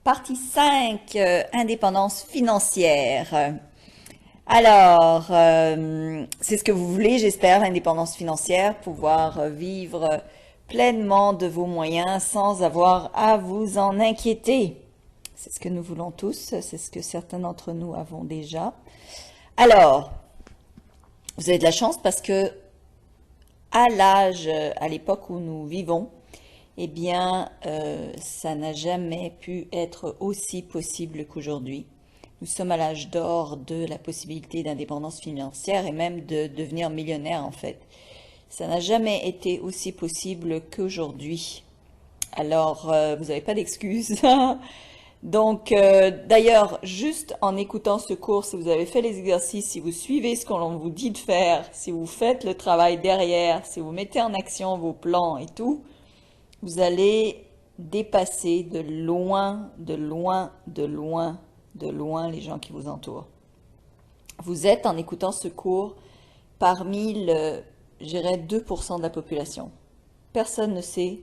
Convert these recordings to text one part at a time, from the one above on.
Partie 5, indépendance financière. Alors, c'est ce que vous voulez, j'espère, l'indépendance financière, pouvoir vivre pleinement de vos moyens sans avoir à vous en inquiéter. C'est ce que nous voulons tous, c'est ce que certains d'entre nous avons déjà. Alors, vous avez de la chance parce que à l'âge, à l'époque où nous vivons, eh bien, ça n'a jamais pu être aussi possible qu'aujourd'hui. Nous sommes à l'âge d'or de la possibilité d'indépendance financière et même de devenir millionnaire en fait. Ça n'a jamais été aussi possible qu'aujourd'hui. Alors, vous n'avez pas d'excuses. Donc, d'ailleurs, juste en écoutant ce cours, si vous avez fait les exercices, si vous suivez ce qu'on vous dit de faire, si vous faites le travail derrière, si vous mettez en action vos plans et tout, vous allez dépasser de loin, de loin, de loin, de loin les gens qui vous entourent. Vous êtes, en écoutant ce cours, parmi je dirais, 2% de la population. Personne ne sait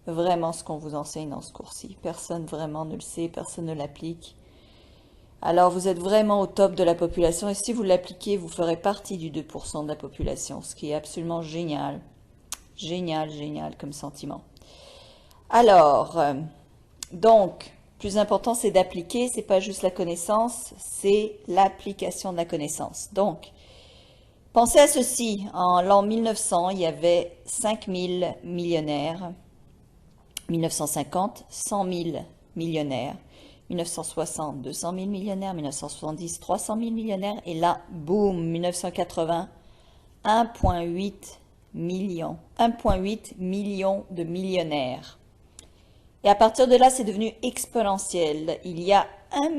vraiment ce qu'on vous enseigne dans ce cours-ci. Personne vraiment ne le sait, personne ne l'applique. Alors vous êtes vraiment au top de la population et si vous l'appliquez, vous ferez partie du 2% de la population, ce qui est absolument génial. Génial, génial comme sentiment. Alors, donc, plus important, c'est d'appliquer, c'est pas juste la connaissance, c'est l'application de la connaissance. Donc, pensez à ceci, en l'an 1900, il y avait 5000 millionnaires, 1950, 100 000 millionnaires, 1960, 200 000 millionnaires, 1970, 300 000 millionnaires, et là, boum, 1980, 1,8 million, 1,8 million de millionnaires. Et à partir de là, c'est devenu exponentiel. Il y a un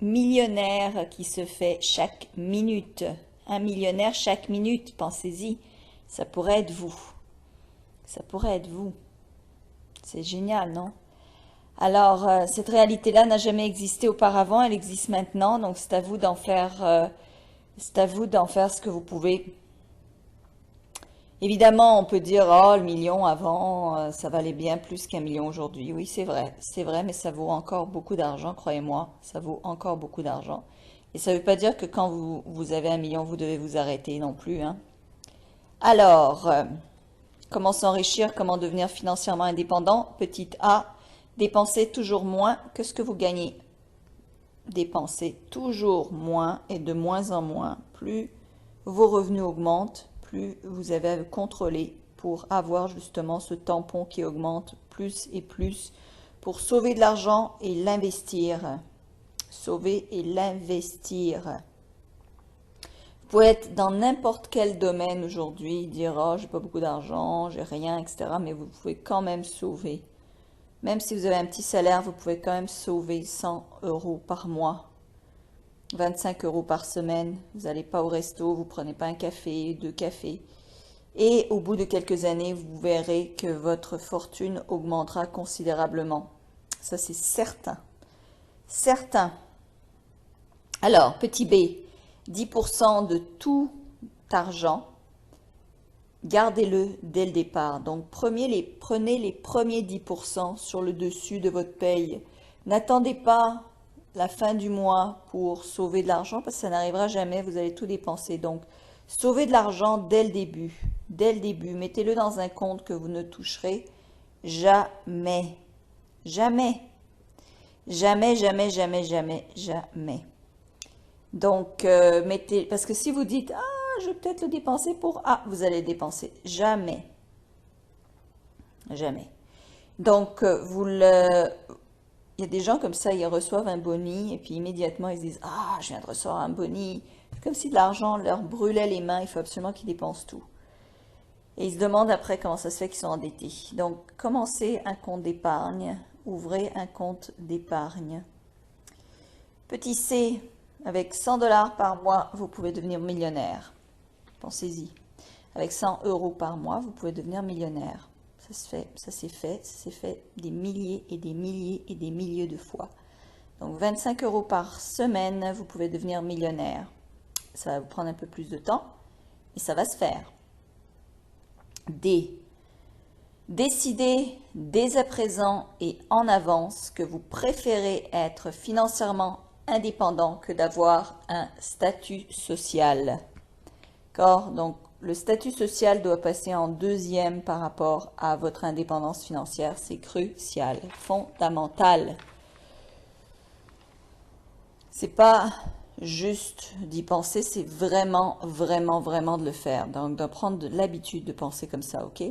millionnaire qui se fait chaque minute. Un millionnaire chaque minute, pensez-y. Ça pourrait être vous. Ça pourrait être vous. C'est génial, non? Alors, cette réalité-là n'a jamais existé auparavant, elle existe maintenant, donc c'est à vous d'en faire, ce que vous pouvez. Évidemment, on peut dire, oh, le million avant, ça valait bien plus qu'un million aujourd'hui. Oui, c'est vrai, mais ça vaut encore beaucoup d'argent, croyez-moi, ça vaut encore beaucoup d'argent. Et ça ne veut pas dire que quand vous avez un million, vous devez vous arrêter non plus, hein. Alors, comment s'enrichir, comment devenir financièrement indépendant? Petit A, dépensez toujours moins que ce que vous gagnez. Dépensez toujours moins et de moins en moins. Plus vos revenus augmentent, plus vous avez à contrôler pour avoir justement ce tampon qui augmente plus et plus pour sauver de l'argent et l'investir. Sauver et l'investir. Vous pouvez être dans n'importe quel domaine aujourd'hui, dire « Oh, j'ai pas beaucoup d'argent, j'ai rien, etc. » Mais vous pouvez quand même sauver. Même si vous avez un petit salaire, vous pouvez quand même sauver 100 € par mois. 25 € par semaine, vous n'allez pas au resto, vous prenez pas un café, 2 cafés. Et au bout de quelques années, vous verrez que votre fortune augmentera considérablement. Ça, c'est certain. Certain. Alors, petit B, 10% de tout argent, gardez-le dès le départ. Donc, prenez les premiers 10% sur le dessus de votre paye. N'attendez pas la fin du mois pour sauver de l'argent parce que ça n'arrivera jamais, vous allez tout dépenser. Donc, sauvez de l'argent dès le début. Dès le début, mettez-le dans un compte que vous ne toucherez jamais. Jamais. Jamais, jamais, jamais, jamais, jamais. Donc, parce que si vous dites, ah, je vais peut-être le dépenser pour, ah, vous allez le dépenser. Jamais. Jamais. Donc, il y a des gens comme ça, ils reçoivent un boni et puis immédiatement ils se disent, ah, je viens de recevoir un boni. C'est comme si de l'argent leur brûlait les mains, il faut absolument qu'ils dépensent tout. Et ils se demandent après comment ça se fait qu'ils sont endettés. Donc, commencez un compte d'épargne, ouvrez un compte d'épargne. Petit C, avec 100 $ par mois, vous pouvez devenir millionnaire. Pensez-y. Avec 100 € par mois, vous pouvez devenir millionnaire. Ça s'est fait des milliers et des milliers et des milliers de fois. Donc 25 € par semaine, vous pouvez devenir millionnaire. Ça va vous prendre un peu plus de temps, mais ça va se faire. D. Décidez dès à présent et en avance que vous préférez être financièrement indépendant que d'avoir un statut social. D'accord? Donc, le statut social doit passer en deuxième par rapport à votre indépendance financière. C'est crucial, fondamental. C'est pas juste d'y penser, c'est vraiment, vraiment, vraiment de le faire. Donc, de prendre l'habitude de penser comme ça, ok?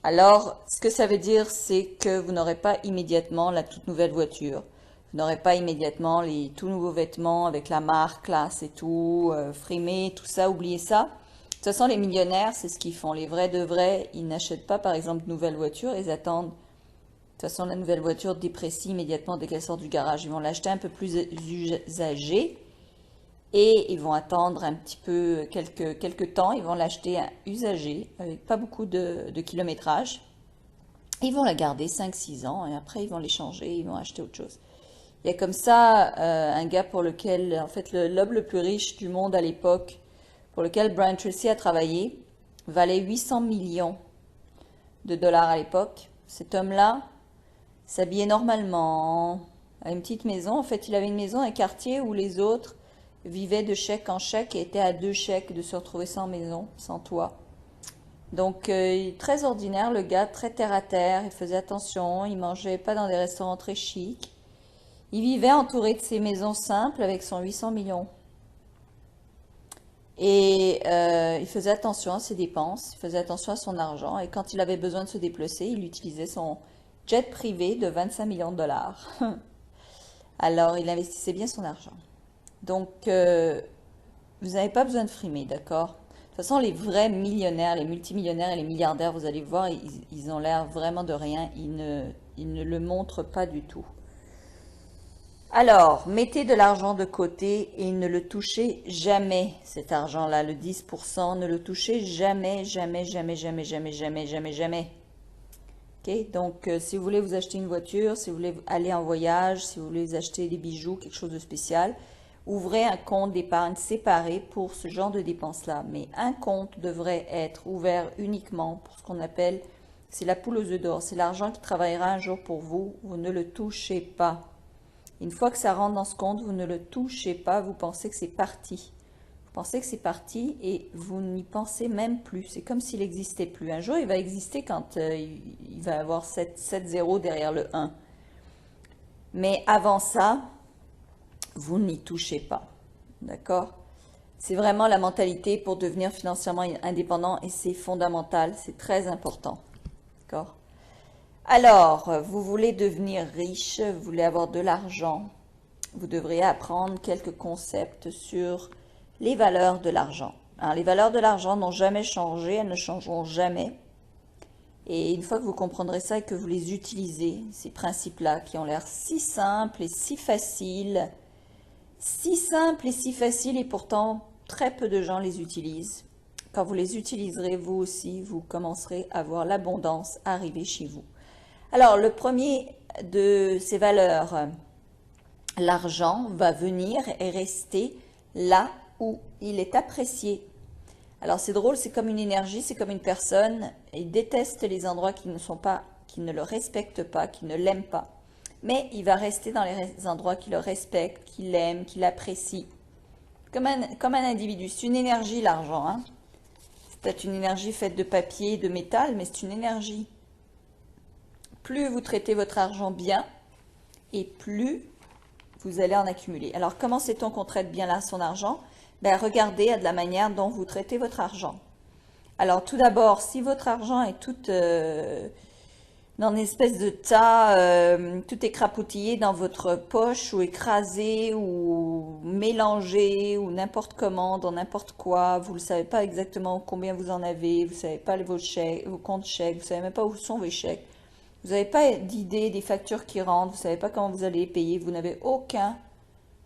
Alors, ce que ça veut dire, c'est que vous n'aurez pas immédiatement la toute nouvelle voiture. Vous n'aurez pas immédiatement les tout nouveaux vêtements avec la marque, classe et tout, frimé, tout ça, oubliez ça. De toute façon, les millionnaires, c'est ce qu'ils font. Les vrais de vrais, ils n'achètent pas, par exemple, de nouvelles voitures, ils attendent. De toute façon, la nouvelle voiture déprécie immédiatement dès qu'elle sort du garage. Ils vont l'acheter un peu plus usagée et ils vont attendre un petit peu, quelques temps. Ils vont l'acheter usagé avec pas beaucoup de kilométrage. Ils vont la garder 5-6 ans et après ils vont l'échanger, ils vont acheter autre chose. Il y a comme ça un gars pour lequel, en fait, l'homme le plus riche du monde à l'époque, pour lequel Brian Tracy a travaillé, valait 800 millions de dollars à l'époque. Cet homme-là s'habillait normalement, à une petite maison. En fait, il avait une maison, un quartier où les autres vivaient de chèque en chèque et étaient à 2 chèques de se retrouver sans maison, sans toit. Donc, très ordinaire, le gars, très terre à terre, il faisait attention, il mangeait pas dans des restaurants très chics. Il vivait entouré de ses maisons simples avec son 800 millions. Et il faisait attention à ses dépenses, il faisait attention à son argent. Et quand il avait besoin de se déplacer, il utilisait son jet privé de 25 millions de dollars. Alors, il investissait bien son argent. Donc, vous n'avez pas besoin de frimer, d'accord? De toute façon, les vrais millionnaires, les multimillionnaires et les milliardaires, vous allez voir, ils ont l'air vraiment de rien. Ils ne le montrent pas du tout. Alors, mettez de l'argent de côté et ne le touchez jamais, cet argent-là, le 10%, ne le touchez jamais, jamais, jamais, jamais, jamais, jamais, jamais, jamais. Ok? Donc, si vous voulez vous acheter une voiture, si vous voulez aller en voyage, si vous voulez vous acheter des bijoux, quelque chose de spécial, ouvrez un compte d'épargne séparé pour ce genre de dépenses-là. Mais un compte devrait être ouvert uniquement pour ce qu'on appelle, c'est la poule aux œufs d'or, c'est l'argent qui travaillera un jour pour vous, vous ne le touchez pas. Une fois que ça rentre dans ce compte, vous ne le touchez pas, vous pensez que c'est parti. Vous pensez que c'est parti et vous n'y pensez même plus. C'est comme s'il n'existait plus. Un jour, il va exister quand il va avoir 7 zéros derrière le 1. Mais avant ça, vous n'y touchez pas. D'accord? C'est vraiment la mentalité pour devenir financièrement indépendant et c'est fondamental, c'est très important. D'accord? Alors, vous voulez devenir riche, vous voulez avoir de l'argent, vous devrez apprendre quelques concepts sur les valeurs de l'argent. Alors, les valeurs de l'argent n'ont jamais changé, elles ne changeront jamais. Et une fois que vous comprendrez ça et que vous les utilisez, ces principes-là qui ont l'air si simples et si faciles et pourtant très peu de gens les utilisent. Quand vous les utiliserez, vous aussi, vous commencerez à voir l'abondance arriver chez vous. Alors, le premier de ces valeurs, l'argent, va venir et rester là où il est apprécié. Alors, c'est drôle, c'est comme une énergie, c'est comme une personne. Il déteste les endroits qui ne le respectent pas, qui ne l'aiment pas. Mais il va rester dans les endroits qui le respectent, qui l'aiment, qui l'apprécient. Comme un individu. C'est une énergie, l'argent, hein. C'est peut-être une énergie faite de papier, de métal, mais c'est une énergie. Plus vous traitez votre argent bien, et plus vous allez en accumuler. Alors, comment sait-on qu'on traite bien là son argent? Ben, regardez de la manière dont vous traitez votre argent. Alors, tout d'abord, si votre argent est tout dans une espèce de tas, tout écrapoutillé dans votre poche, ou écrasé, ou mélangé, ou n'importe comment, dans n'importe quoi, vous ne savez pas exactement combien vous en avez, vous ne savez pas vos comptes chèques, vous ne savez même pas où sont vos chèques, vous n'avez pas d'idée des factures qui rentrent, vous ne savez pas comment vous allez les payer, vous n'avez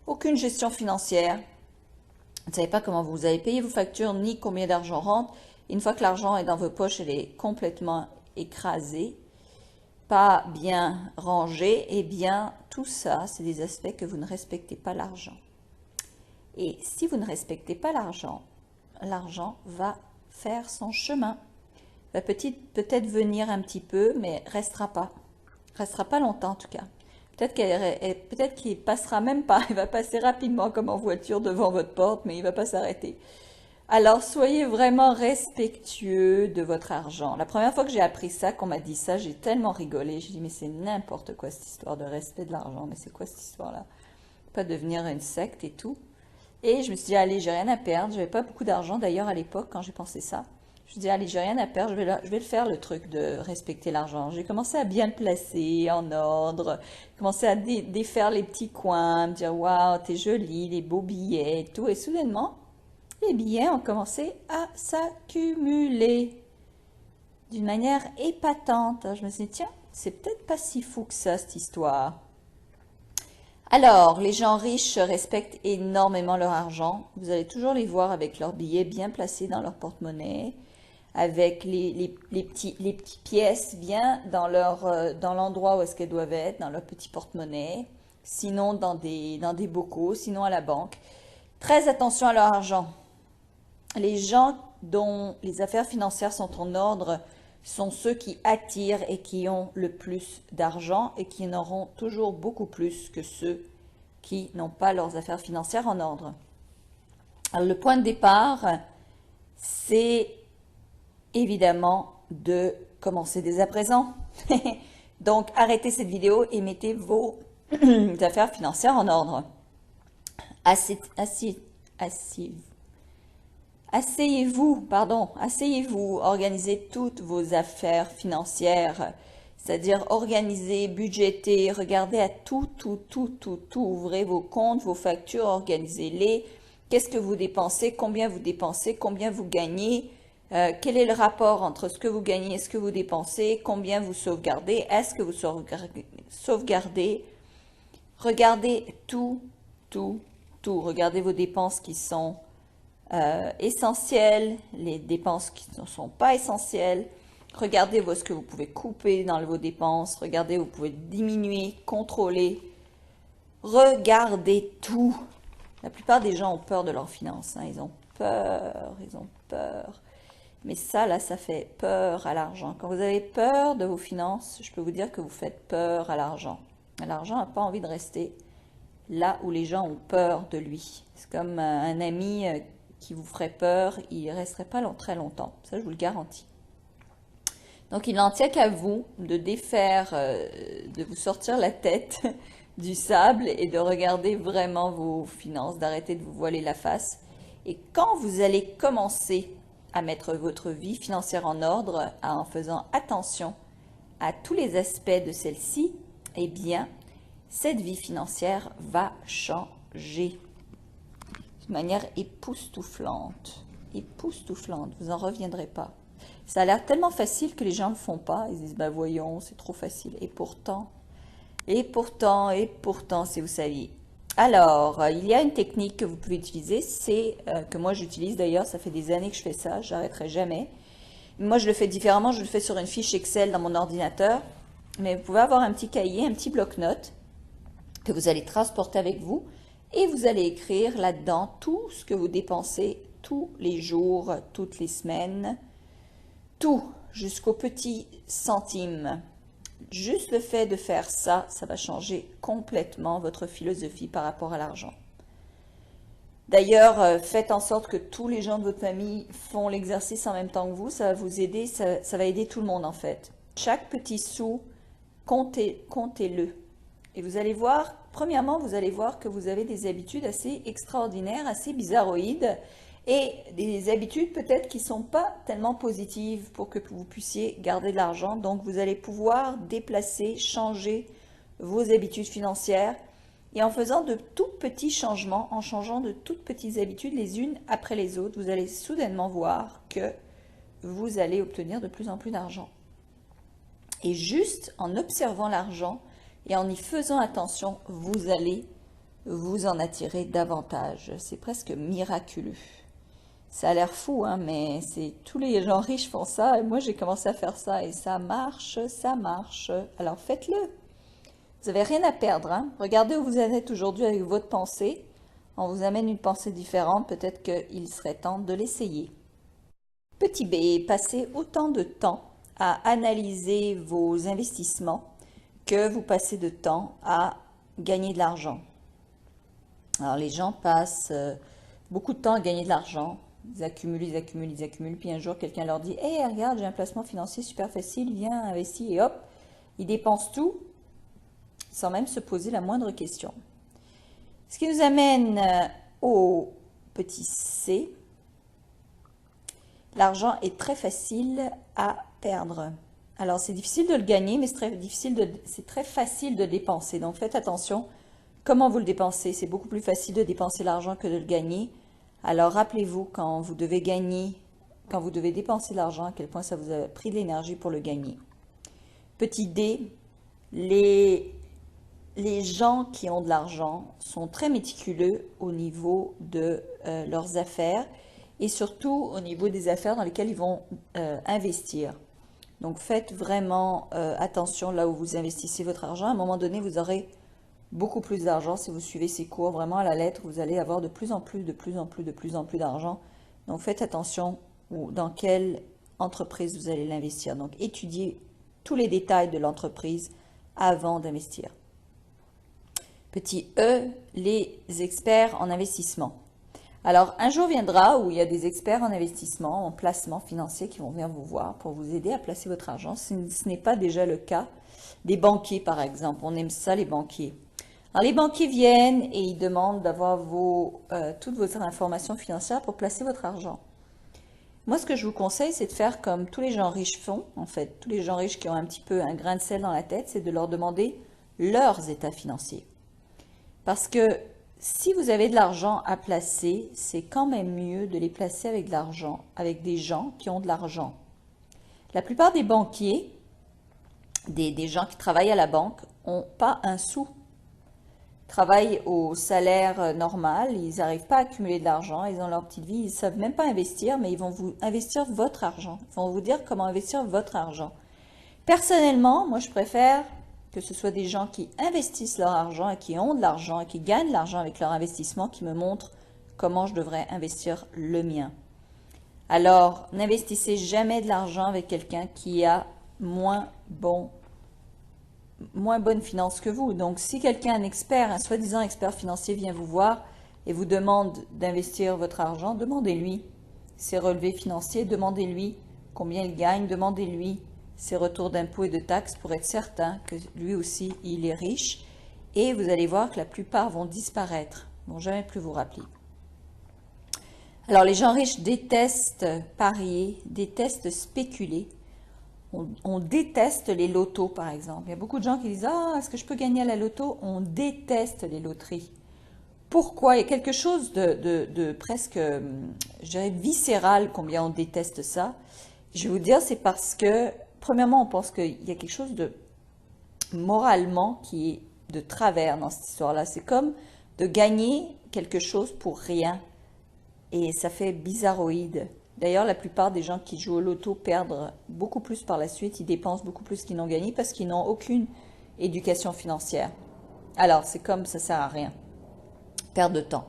aucune gestion financière, vous ne savez pas comment vous allez payer vos factures, ni combien d'argent rentre. Une fois que l'argent est dans vos poches, elle est complètement écrasée, pas bien rangée, et bien tout ça, c'est des aspects que vous ne respectez pas l'argent. Et si vous ne respectez pas l'argent, l'argent va faire son chemin, va peut-être venir un petit peu, mais restera pas. Restera pas longtemps en tout cas. Peut-être qu'il passera même pas. Il va passer rapidement comme en voiture devant votre porte, mais il va pas s'arrêter. Alors, soyez vraiment respectueux de votre argent. La première fois que j'ai appris ça, qu'on m'a dit ça, j'ai tellement rigolé. J'ai dit, mais c'est n'importe quoi cette histoire de respect de l'argent. Mais c'est quoi cette histoire-là? Pas devenir une secte et tout. Et je me suis dit, allez, j'ai rien à perdre. J'avais pas beaucoup d'argent d'ailleurs à l'époque quand j'ai pensé ça. Je me suis dit, allez, j'ai rien à perdre. Je vais le faire le truc de respecter l'argent. J'ai commencé à bien le placer en ordre. Commencé à défaire les petits coins, me dire, waouh, t'es joli, les beaux billets et tout. Et soudainement, les billets ont commencé à s'accumuler d'une manière épatante. Je me suis dit, tiens, c'est peut-être pas si fou que ça, cette histoire. Alors, les gens riches respectent énormément leur argent. Vous allez toujours les voir avec leurs billets bien placés dans leur porte-monnaie, avec les petites pièces bien dans l'endroit où est-ce qu'elles doivent être, dans leur petit porte-monnaie, sinon dans des bocaux, sinon à la banque. Très attention à leur argent. Les gens dont les affaires financières sont en ordre sont ceux qui attirent et qui ont le plus d'argent et qui en auront toujours beaucoup plus que ceux qui n'ont pas leurs affaires financières en ordre. Alors, le point de départ, c'est évidemment de commencer dès à présent. Donc, arrêtez cette vidéo et mettez vos affaires financières en ordre. Asseyez-vous, organisez toutes vos affaires financières, c'est-à-dire organisez, budgétez, regardez à tout, ouvrez vos comptes, vos factures, organisez-les. Qu'est-ce que vous dépensez, combien vous gagnez, quel est le rapport entre ce que vous gagnez et ce que vous dépensez, combien vous sauvegardez, est-ce que vous sauvegardez, regardez tout, regardez vos dépenses qui sont essentielles, les dépenses qui ne sont pas essentielles. Regardez ce que vous pouvez couper dans vos dépenses. Regardez, vous pouvez diminuer, contrôler. Regardez tout. La plupart des gens ont peur de leurs finances. Ils ont peur. Mais ça, là, ça fait peur à l'argent. Quand vous avez peur de vos finances, je peux vous dire que vous faites peur à l'argent. L'argent n'a pas envie de rester là où les gens ont peur de lui. C'est comme un ami qui vous ferait peur, il ne resterait pas très longtemps. Ça, je vous le garantis. Donc, il n'en tient qu'à vous de défaire, de vous sortir la tête du sable et de regarder vraiment vos finances, d'arrêter de vous voiler la face. Et quand vous allez commencer à mettre votre vie financière en ordre, en faisant attention à tous les aspects de celle-ci, eh bien, cette vie financière va changer de manière époustouflante. Vous n'en reviendrez pas. Ça a l'air tellement facile que les gens ne le font pas. Ils disent, bah voyons, c'est trop facile. Et pourtant, si vous saviez. Alors, il y a une technique que vous pouvez utiliser, c'est que moi j'utilise d'ailleurs, ça fait des années que je fais ça, j'arrêterai jamais. Moi je le fais différemment, je le fais sur une fiche Excel dans mon ordinateur, mais vous pouvez avoir un petit cahier, un petit bloc-notes que vous allez transporter avec vous et vous allez écrire là-dedans tout ce que vous dépensez tous les jours, toutes les semaines, tout jusqu'au petit centime. Juste le fait de faire ça, ça va changer complètement votre philosophie par rapport à l'argent. D'ailleurs, faites en sorte que tous les gens de votre famille font l'exercice en même temps que vous. Ça va vous aider, ça va aider tout le monde en fait. Chaque petit sou, comptez-le. Et vous allez voir, premièrement, vous allez voir que vous avez des habitudes assez extraordinaires, assez bizarroïdes, et des habitudes peut-être qui ne sont pas tellement positives pour que vous puissiez garder de l'argent. Donc, vous allez pouvoir déplacer, changer vos habitudes financières. Et en faisant de tout petits changements, en changeant de toutes petites habitudes les unes après les autres, vous allez soudainement voir que vous allez obtenir de plus en plus d'argent. Et juste en observant l'argent et en y faisant attention, vous allez vous en attirer davantage. C'est presque miraculeux. Ça a l'air fou, hein, mais tous les gens riches font ça. Et moi, j'ai commencé à faire ça et ça marche. Alors faites-le. Vous n'avez rien à perdre. Hein. Regardez où vous en êtes aujourd'hui avec votre pensée. On vous amène une pensée différente. Peut-être qu'il serait temps de l'essayer. Petit B, passez autant de temps à analyser vos investissements que vous passez de temps à gagner de l'argent. Alors les gens passent beaucoup de temps à gagner de l'argent. Ils accumulent, ils accumulent, ils accumulent. Puis un jour, quelqu'un leur dit: Hey, regarde, j'ai un placement financier super facile, viens, investis. Et hop, ils dépensent tout sans même se poser la moindre question. Ce qui nous amène au petit C. L'argent est très facile à perdre. Alors, c'est difficile de le gagner, mais c'est très facile de dépenser. Donc, faites attention comment vous le dépensez. C'est beaucoup plus facile de dépenser l'argent que de le gagner. Alors, rappelez-vous quand vous devez gagner, quand vous devez dépenser l'argent, à quel point ça vous a pris de l'énergie pour le gagner. Petit D, les gens qui ont de l'argent sont très méticuleux au niveau de leurs affaires et surtout au niveau des affaires dans lesquelles ils vont investir. Donc faites vraiment attention là où vous investissez votre argent. À un moment donné, vous aurez beaucoup plus d'argent si vous suivez ces cours vraiment à la lettre. Vous allez avoir de plus en plus d'argent. Donc faites attention dans quelle entreprise vous allez l'investir. Donc étudiez tous les détails de l'entreprise avant d'investir. Petit E, les experts en investissement. Alors, un jour viendra où il y a des experts en investissement, en placement financier qui vont venir vous voir pour vous aider à placer votre argent. Ce n'est pas déjà le cas des banquiers, par exemple. On aime ça, les banquiers. Alors, les banquiers viennent et ils demandent d'avoir toutes vos informations financières pour placer votre argent. Moi, ce que je vous conseille, c'est de faire comme tous les gens riches font, en fait. Tous les gens riches qui ont un petit peu un grain de sel dans la tête, c'est de leur demander leurs états financiers. Parce que si vous avez de l'argent à placer, c'est quand même mieux de les placer avec de l'argent, avec des gens qui ont de l'argent. La plupart des banquiers, des gens qui travaillent à la banque, n'ont pas un sou. Ils travaillent au salaire normal, ils n'arrivent pas à accumuler de l'argent, ils ont leur petite vie, ils ne savent même pas investir, mais ils vont vous investir votre argent. Ils vont vous dire comment investir votre argent. Personnellement, moi je préfère que ce soit des gens qui investissent leur argent et qui ont de l'argent et qui gagnent de l'argent avec leur investissement qui me montrent comment je devrais investir le mien. Alors, n'investissez jamais de l'argent avec quelqu'un qui a moins bonne finance que vous. Donc, si quelqu'un, un expert, un soi-disant expert financier vient vous voir et vous demande d'investir votre argent, demandez-lui ses relevés financiers, demandez-lui combien il gagne, demandez-lui ses retours d'impôts et de taxes pour être certain que lui aussi, il est riche. Et vous allez voir que la plupart vont disparaître, vont jamais plus vous rappeler. Alors, les gens riches détestent parier, détestent spéculer. On déteste les lotos, par exemple. Il y a beaucoup de gens qui disent « Ah, est-ce que je peux gagner à la loto ?» On déteste les loteries. Pourquoi? Il y a quelque chose de presque, je dirais, viscéral combien on déteste ça. Je vais vous dire, c'est parce que premièrement, on pense qu'il y a quelque chose de moralement qui est de travers dans cette histoire-là. C'est comme de gagner quelque chose pour rien. Et ça fait bizarroïde. D'ailleurs, la plupart des gens qui jouent au loto perdent beaucoup plus par la suite. Ils dépensent beaucoup plus qu'ils n'ont gagné parce qu'ils n'ont aucune éducation financière. Alors, c'est comme ça sert à rien. Perte de temps.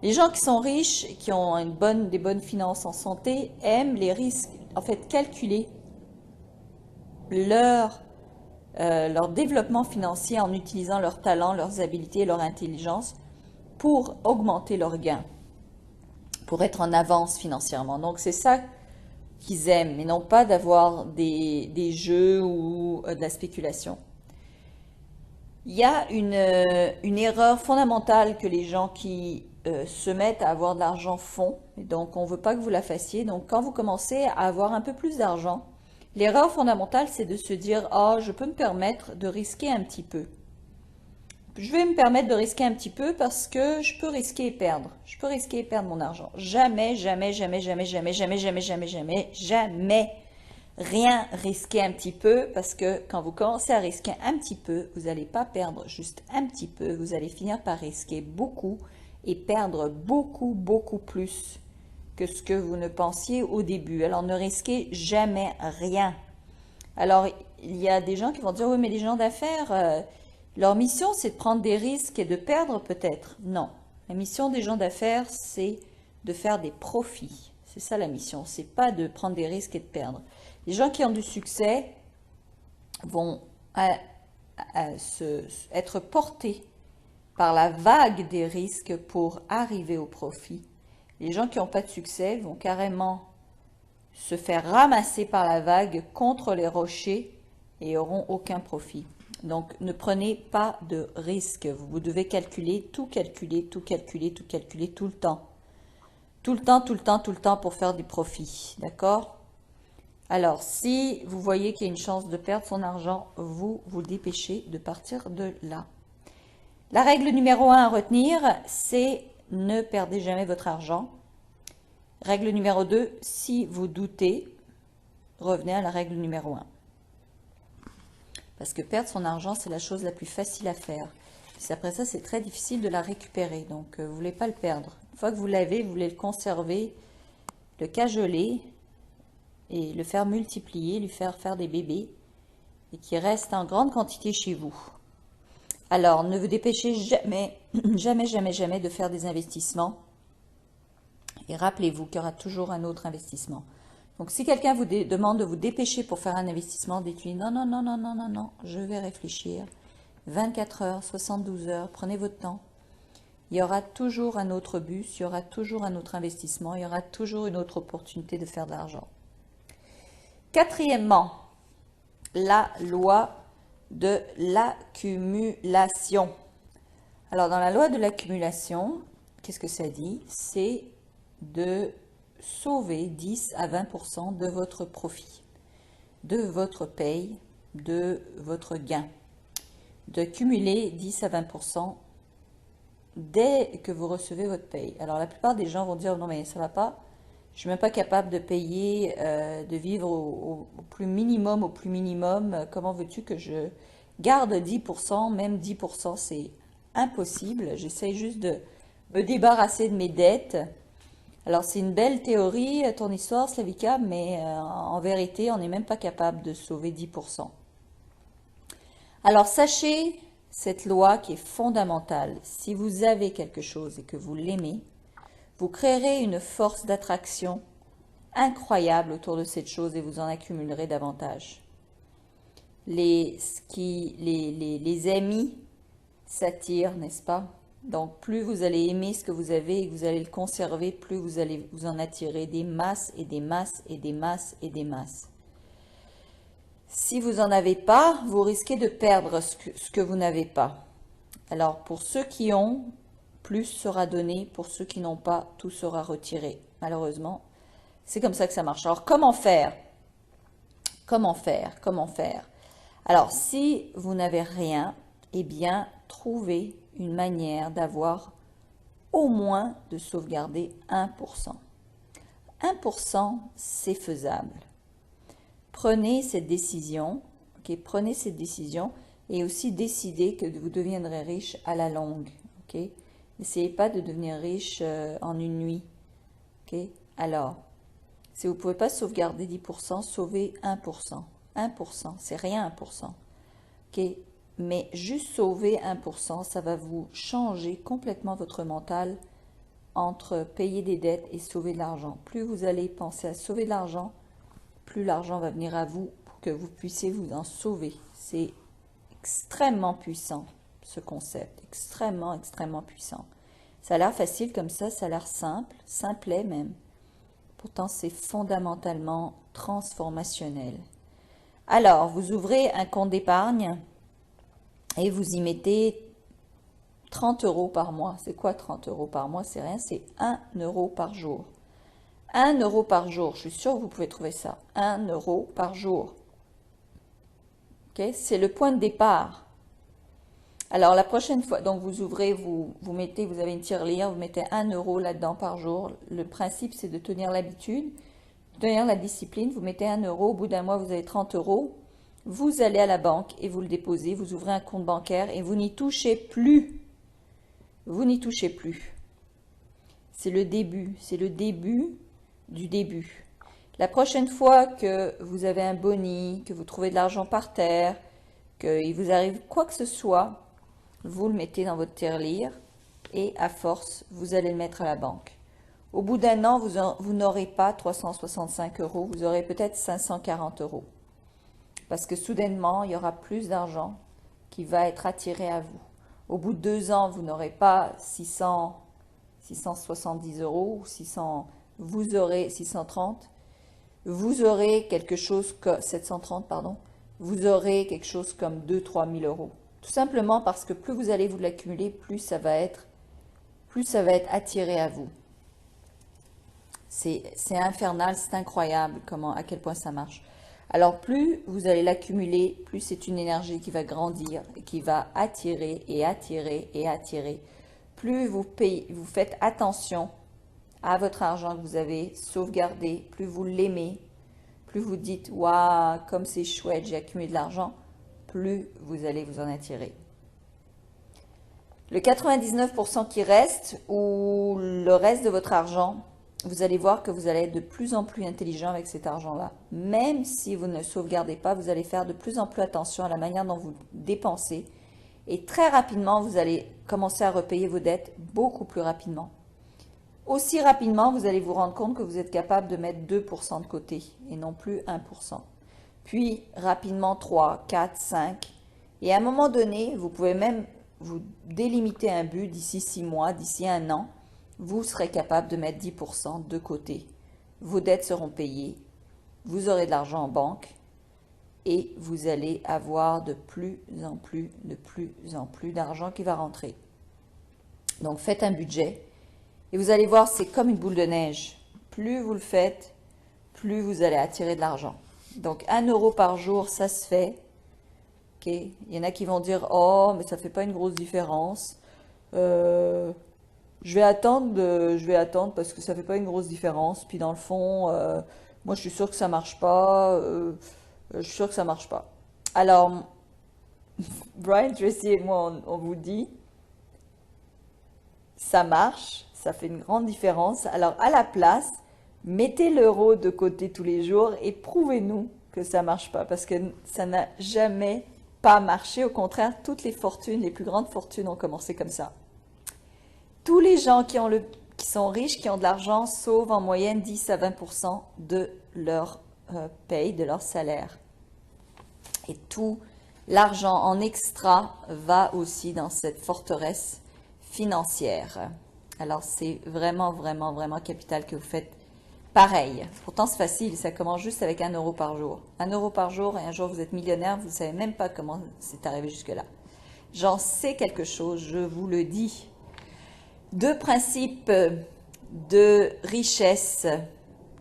Les gens qui sont riches et qui ont des bonnes finances en santé aiment les risques, en fait, calculer leur développement financier en utilisant leurs talents, leurs habiletés et leur intelligence pour augmenter leurs gains, pour être en avance financièrement. Donc, c'est ça qu'ils aiment, mais non pas d'avoir des jeux ou de la spéculation. Il y a une erreur fondamentale que les gens qui se mettent à avoir de l'argent font, et donc on ne veut pas que vous la fassiez. Donc, quand vous commencez à avoir un peu plus d'argent, l'erreur fondamentale, c'est de se dire « Ah, je peux me permettre de risquer un petit peu. Je vais me permettre de risquer un petit peu parce que je peux risquer et perdre. Je peux risquer et perdre mon argent. » Jamais, jamais, jamais, jamais, jamais, jamais, jamais, jamais, jamais, jamais rien risquer un petit peu parce que quand vous commencez à risquer un petit peu, vous n'allez pas perdre juste un petit peu. Vous allez finir par risquer beaucoup et perdre beaucoup, beaucoup plus que ce que vous ne pensiez au début. Alors, ne risquez jamais rien. Alors, il y a des gens qui vont dire « Oui, mais les gens d'affaires, leur mission, c'est de prendre des risques et de perdre peut-être. » Non. La mission des gens d'affaires, c'est de faire des profits. C'est ça la mission. C'est pas de prendre des risques et de perdre. Les gens qui ont du succès vont être portés par la vague des risques pour arriver au profit. Les gens qui n'ont pas de succès vont carrément se faire ramasser par la vague contre les rochers et auront aucun profit. Donc, ne prenez pas de risques. Vous devez calculer, tout calculer, tout calculer, tout calculer tout le temps. Tout le temps, tout le temps, tout le temps pour faire du profit. D'accord? Alors, si vous voyez qu'il y a une chance de perdre son argent, vous vous dépêchez de partir de là. La règle numéro 1 à retenir, c'est ne perdez jamais votre argent. Règle numéro 2, si vous doutez, revenez à la règle numéro 1. Parce que perdre son argent, c'est la chose la plus facile à faire. Puis après ça, c'est très difficile de la récupérer. Donc, vous ne voulez pas le perdre. Une fois que vous l'avez, vous voulez le conserver, le cajoler et le faire multiplier, lui faire des bébés et qui reste en grande quantité chez vous. Alors, ne vous dépêchez jamais, jamais, jamais, jamais de faire des investissements. Et rappelez-vous qu'il y aura toujours un autre investissement. Donc, si quelqu'un vous demande de vous dépêcher pour faire un investissement, dites-lui non, non, non, non, non, non, non, je vais réfléchir. 24 heures, 72 heures, prenez votre temps. Il y aura toujours un autre bus, il y aura toujours un autre investissement, il y aura toujours une autre opportunité de faire de l'argent. Quatrièmement, la loi de l'accumulation. Alors, dans la loi de l'accumulation, qu'est-ce que ça dit? C'est de sauver 10 à 20% de votre profit, de votre paye, de votre gain. De cumuler 10 à 20% dès que vous recevez votre paye. Alors, la plupart des gens vont dire, non mais ça va pas, je suis même pas capable de payer, de vivre au plus minimum, comment veux-tu que je garde 10%, même 10%, c'est impossible. J'essaye juste de me débarrasser de mes dettes. Alors, c'est une belle théorie, ton histoire, Slavika, mais en vérité, on n'est même pas capable de sauver 10%. Alors, sachez cette loi qui est fondamentale. Si vous avez quelque chose et que vous l'aimez, vous créerez une force d'attraction incroyable autour de cette chose et vous en accumulerez davantage. Les amis s'attirent, n'est-ce pas? Donc, plus vous allez aimer ce que vous avez et que vous allez le conserver, plus vous allez vous en attirer des masses et des masses et des masses et des masses. Si vous n'en avez pas, vous risquez de perdre ce que vous n'avez pas. Alors, pour ceux qui ont, plus sera donné. Pour ceux qui n'ont pas, tout sera retiré. Malheureusement, c'est comme ça que ça marche. Alors, comment faire? Comment faire? Comment faire? Alors, si vous n'avez rien, eh bien, trouvez une manière d'avoir au moins de sauvegarder 1%. 1%, c'est faisable. Prenez cette décision, ok? Prenez cette décision et aussi décidez que vous deviendrez riche à la longue, ok? N'essayez pas de devenir riche en une nuit, ok? Alors, si vous ne pouvez pas sauvegarder 10%, sauvez 1%. 1%, c'est rien 1%, ok? Mais juste sauver 1%, ça va vous changer complètement votre mental entre payer des dettes et sauver de l'argent. Plus vous allez penser à sauver de l'argent, plus l'argent va venir à vous pour que vous puissiez vous en sauver. C'est extrêmement puissant, ce concept. Extrêmement, extrêmement puissant. Ça a l'air facile comme ça a l'air simple, simplet même. Pourtant, c'est fondamentalement transformationnel. Alors, vous ouvrez un compte d'épargne et vous y mettez 30 € par mois. C'est quoi 30 € par mois? C'est rien, c'est 1 euro par jour. 1 euro par jour, je suis sûre que vous pouvez trouver ça. 1 euro par jour. Okay? C'est le point de départ. Alors, la prochaine fois, donc vous ouvrez, vous avez une tirelire, vous mettez 1 euro là-dedans par jour. Le principe, c'est de tenir l'habitude, tenir la discipline. Vous mettez 1 euro, au bout d'un mois, vous avez 30 €. Vous allez à la banque et vous le déposez. Vous ouvrez un compte bancaire et vous n'y touchez plus. Vous n'y touchez plus. C'est le début du début. La prochaine fois que vous avez un boni, que vous trouvez de l'argent par terre, qu'il vous arrive quoi que ce soit, vous le mettez dans votre tirelire et à force, vous allez le mettre à la banque. Au bout d'un an, vous n'aurez pas 365 euros, vous aurez peut-être 540 euros. Parce que soudainement, il y aura plus d'argent qui va être attiré à vous. Au bout de 2 ans, vous n'aurez pas 670 euros ou 600, vous aurez 630. Vous aurez quelque chose que 730, pardon. Vous aurez quelque chose comme 2-3 000 euros. Tout simplement parce que plus vous allez vous l'accumuler, plus ça va être attiré à vous. C'est infernal, c'est incroyable à quel point ça marche. Alors plus vous allez l'accumuler, plus c'est une énergie qui va grandir, et qui va attirer et attirer et attirer. Plus vous faites attention à votre argent que vous avez sauvegardé, plus vous l'aimez, plus vous dites waouh, comme c'est chouette, j'ai accumulé de l'argent, plus vous allez vous en attirer. Le 99% qui reste, ou le reste de votre argent, vous allez voir que vous allez être de plus en plus intelligent avec cet argent-là. Même si vous ne sauvegardez pas, vous allez faire de plus en plus attention à la manière dont vous dépensez. Et très rapidement, vous allez commencer à repayer vos dettes beaucoup plus rapidement. Aussi rapidement, vous allez vous rendre compte que vous êtes capable de mettre 2% de côté et non plus 1%. Puis rapidement 3, 4, 5. Et à un moment donné, vous pouvez même vous délimiter un but d'ici 6 mois, d'ici un an. Vous serez capable de mettre 10% de côté. Vos dettes seront payées, vous aurez de l'argent en banque et vous allez avoir de plus en plus d'argent qui va rentrer. Donc faites un budget et vous allez voir, c'est comme une boule de neige. Plus vous le faites, plus vous allez attirer de l'argent. Donc 1 euro par jour, ça se fait. Okay. Il y en a qui vont dire, oh, mais ça ne fait pas une grosse différence. Je vais attendre parce que ça fait pas une grosse différence. Puis dans le fond, moi je suis sûre que ça marche pas. Je suis sûre que ça marche pas. Alors, Brian Tracy et moi, on vous dit, ça marche, ça fait une grande différence. Alors à la place, mettez l'euro de côté tous les jours et prouvez-nous que ça marche pas. Parce que ça n'a jamais pas marché. Au contraire, toutes les fortunes, les plus grandes fortunes ont commencé comme ça. Tous les gens qui sont riches, qui ont de l'argent, sauvent en moyenne 10 à 20% de leur paye, de leur salaire. Et tout l'argent en extra va aussi dans cette forteresse financière. Alors c'est vraiment, vraiment, vraiment capital que vous faites pareil. Pourtant c'est facile, ça commence juste avec 1 euro par jour. 1 euro par jour et un jour vous êtes millionnaire, vous ne savez même pas comment c'est arrivé jusque-là. J'en sais quelque chose, je vous le dis. 2 principes de richesse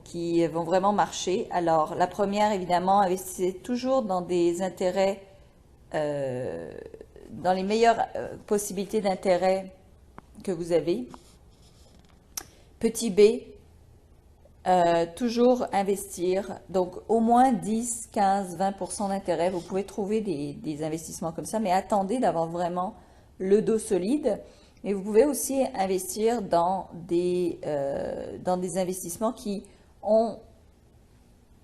qui vont vraiment marcher. Alors, la première, évidemment, investissez toujours dans des intérêts, dans les meilleures possibilités d'intérêt que vous avez. Petit B, toujours investir. Donc, au moins 10, 15, 20% d'intérêt. Vous pouvez trouver des investissements comme ça, mais attendez d'avoir vraiment le dos solide. Mais vous pouvez aussi investir dans des investissements qui ont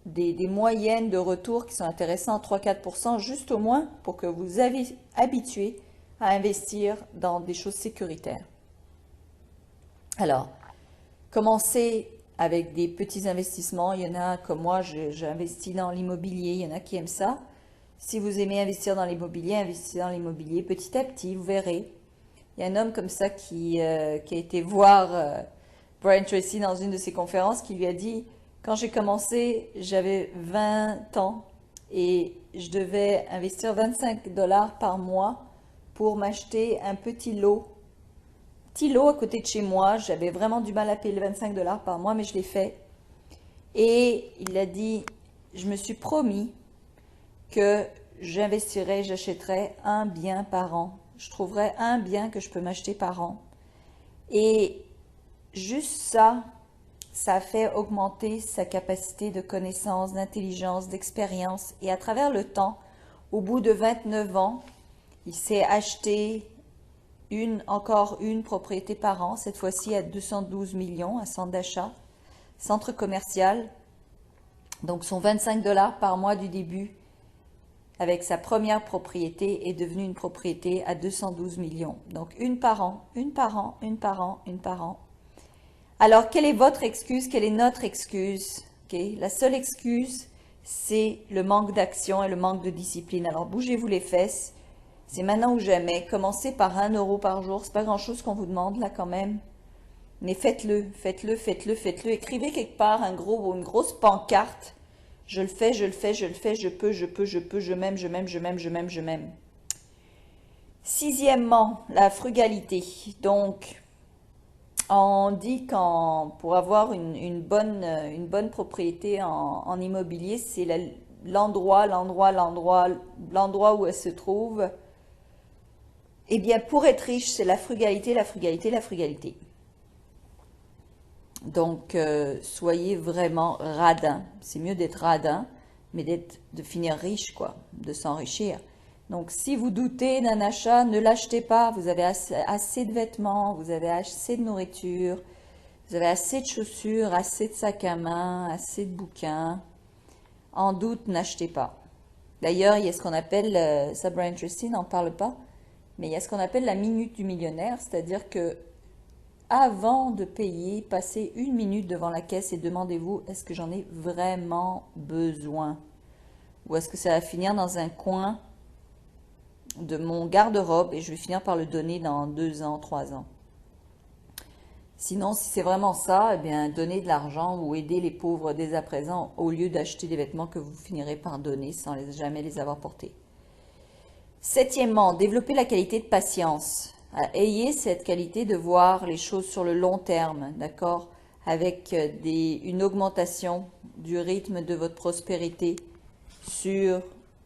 des moyennes de retour qui sont intéressantes, 3-4%, juste au moins pour que vous avez habitué à investir dans des choses sécuritaires. Alors, commencez avec des petits investissements. Il y en a comme moi, j'investis dans l'immobilier. Il y en a qui aiment ça. Si vous aimez investir dans l'immobilier, investissez dans l'immobilier petit à petit, vous verrez. Il y a un homme comme ça qui a été voir Brian Tracy dans une de ses conférences qui lui a dit, quand j'ai commencé, j'avais 20 ans et je devais investir 25 $ par mois pour m'acheter un petit lot à côté de chez moi. J'avais vraiment du mal à payer les 25 $ par mois, mais je l'ai fait. Et il a dit, je me suis promis que j'achèterais un bien par an. Je trouverai un bien que je peux m'acheter par an. Et juste ça a fait augmenter sa capacité de connaissance, d'intelligence, d'expérience. Et à travers le temps, au bout de 29 ans, il s'est acheté encore une propriété par an, cette fois-ci à 212 millions, un centre d'achat, centre commercial. Donc son 25 $ par mois du début, avec sa première propriété, est devenue une propriété à 212 millions. Donc une par an, une par an, une par an, une par an. Alors, quelle est votre excuse? Quelle est notre excuse? Ok, la seule excuse, c'est le manque d'action et le manque de discipline. Alors, bougez-vous les fesses. C'est maintenant ou jamais. Commencez par 1 € par jour. C'est pas grand-chose qu'on vous demande là quand même. Mais faites-le, faites-le, faites-le, faites-le. Écrivez quelque part une grosse pancarte. Je le fais, je le fais, je le fais, je peux, je peux, je peux, je m'aime, je m'aime, je m'aime, je m'aime, je m'aime. Sixièmement, la frugalité. Donc, on dit pour avoir une bonne propriété en immobilier, c'est l'endroit où elle se trouve. Eh bien, pour être riche, c'est la frugalité, la frugalité, la frugalité. Donc, soyez vraiment radin. C'est mieux d'être radin, mais de finir riche, quoi, de s'enrichir. Donc, si vous doutez d'un achat, ne l'achetez pas. Vous avez assez de vêtements, vous avez assez de nourriture, vous avez assez de chaussures, assez de sacs à main, assez de bouquins. En doute, n'achetez pas. D'ailleurs, il y a ce qu'on appelle, Sabra Interesting n'en parle pas, mais il y a ce qu'on appelle la minute du millionnaire, c'est-à-dire que avant de payer, passez 1 minute devant la caisse et demandez-vous, est-ce que j'en ai vraiment besoin? Ou est-ce que ça va finir dans un coin de mon garde-robe et je vais finir par le donner dans 2 ans, 3 ans? Sinon, si c'est vraiment ça, eh bien, donnez de l'argent ou aidez les pauvres dès à présent au lieu d'acheter des vêtements que vous finirez par donner sans jamais les avoir portés. Septièmement, développez la qualité de patience. Ayez cette qualité de voir les choses sur le long terme, d'accord? Avec une augmentation du rythme de votre prospérité sur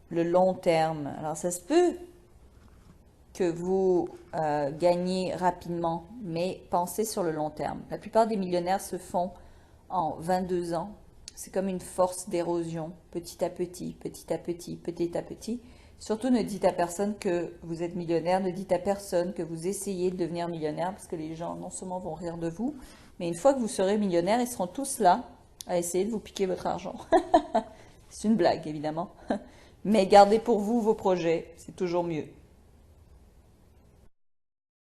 le long terme. Alors, ça se peut que vous gagnez rapidement, mais pensez sur le long terme. La plupart des millionnaires se font en 22 ans. C'est comme une force d'érosion, petit à petit, petit à petit, petit à petit. Surtout, ne dites à personne que vous êtes millionnaire, ne dites à personne que vous essayez de devenir millionnaire, parce que les gens non seulement vont rire de vous, mais une fois que vous serez millionnaire, ils seront tous là à essayer de vous piquer votre argent. C'est une blague, évidemment. Mais gardez pour vous vos projets, c'est toujours mieux.